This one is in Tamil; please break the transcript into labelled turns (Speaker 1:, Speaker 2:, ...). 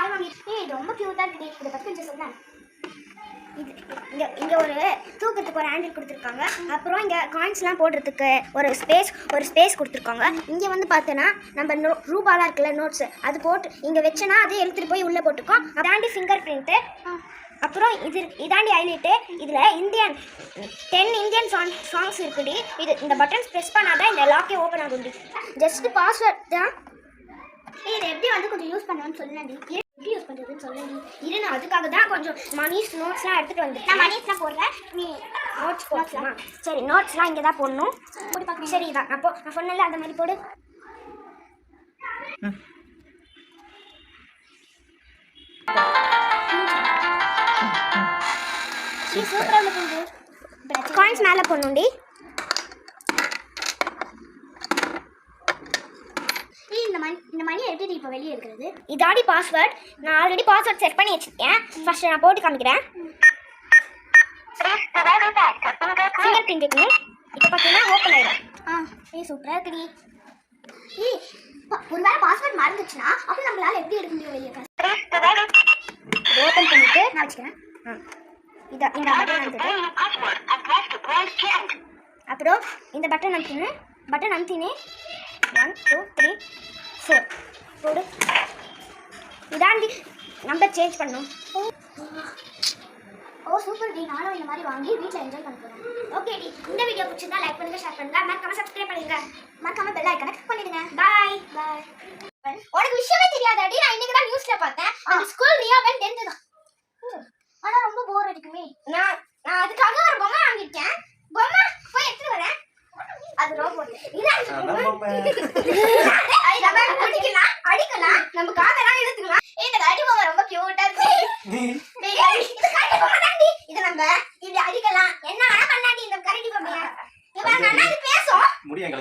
Speaker 1: பால் வாங்கிட்டு இது ரொம்ப க்யூட்டாக இருக்குது. இதை பற்றி கொஞ்சம் சொன்னேன். இது இங்கே ஒரு தூக்கத்துக்கு ஒரு ஹேண்டில் கொடுத்துருக்காங்க. அப்புறம் இங்கே காயின்ஸ்லாம் போடுறதுக்கு ஒரு ஸ்பேஸ் கொடுத்துருக்காங்க. இங்கே வந்து பார்த்தோன்னா நம்ம ரூபாலாம் இருக்குல்ல நோட்ஸு அது போட்டு இங்கே வச்சோன்னா அதே எடுத்துகிட்டு போய் உள்ளே போட்டுருக்கோம். அதாண்டி ஃபிங்கர் பிரிண்ட்டு. அப்புறம் இதாண்டி ஹைலைட்டு. இதில் 10 இந்தியன் சாங்ஸ் இருக்குடி. இந்த பட்டன்ஸ் ப்ரெஸ் பண்ணாதான் இந்த லாக்கே ஓப்பன் ஆகும்டி. ஜஸ்ட் பாஸ்வேர்ட் தான். இதை எப்படி வந்து கொஞ்சம் யூஸ் பண்ணுவேன்னு சொல்லலாம்டி. எப்படி யூஸ் பண்ணுறதுன்னு சொல்லி இரு. நான் அதுக்காக தான் கொஞ்சம் மணிஸ் நோட்ஸ்லாம் எடுத்துகிட்டு வந்துட்டேன். நான் மணிஸ்லாம் போடுறேன், நீ நோட்ஸ் போடலாமா? சரி, நோட்ஸ்லாம் இங்கே தான் போடணும். போட்டு பார்க்கணும். சரி இதான் நான் சொன்னல அந்த மாதிரி போடு. சூப்பராக இருக்குது. காயின்ஸ் மேலே போடணும்டி. இந்த மணி எப்படி இப்போ வெளியே இருக்கிறது? இதாடி பாஸ்வேர்ட். நான் ஆல்ரெடி பாஸ்வேர்ட் செட் பண்ணி வச்சுருக்கேன். ஃபர்ஸ்ட் நான் போட்டு காமிக்கிறேன். ஃபிங்கர் பிரிண்ட் இருக்குன்னு இப்போ பார்த்தீங்கன்னா ஓப்பன் ஆயிடும். சூப்பராக இருக்குடி. ஒரு வேளை பாஸ்வேர்ட் மறந்துச்சுன்னா அப்போ நம்மளால எப்படி எடுக்க முடியும் வெளியே? ஓப்பன் பண்ணிட்டு நான் வச்சுக்கிறேன். இந்த பட்டன் அழுத்துட்டு அப்புறம் இந்த பட்டன் அழுத்தினே 1 2 3 4 போடு. இதாண்டி நம்பர் சேஞ்ச் பண்ணணும். சூப்பர் டி. நானும் இந்த மாதிரி வாங்கி வீட்டில் என்ஜாய் பண்ண போகிறேன். ஓகே டி. இந்த வீடியோ பிடிச்சிருந்தா லைக் பண்ணுங்க, ஷேர் பண்ணுங்க, மறக்காம சப்ஸ்கிரைப் பண்ணுங்க, மறக்காம பெல் ஐகானை கிளிக் பண்ணிடுங்க. பாய் பாய். உனக்கு விஷயமே தெரியாதாடி? நான் இன்னைக்கு தான் நியூஸ்ல பார்த்தேன். ஸ்கூல் ரீஓபன் 10th தான். ஆனா ரொம்ப போர் அடிக்குமே. நான் அதுக்காக ஒரு பொம்மை வாங்கிட்டேன். பொம்மை போய் எடுத்து வரேன். அது ரோபோட். அடிக்கலாம் நம்ம காதெல்லாம் இழுத்துக்கலாம். இந்த கடி பொம்மை ரொம்ப கியூட்டா இருக்கு. இது நம்ம இப்படி அடிக்கலாம். என்ன வேணா பண்ணாடி இந்த கரடி பொம்மையா. இவன் நல்லா பேசும். முடியும்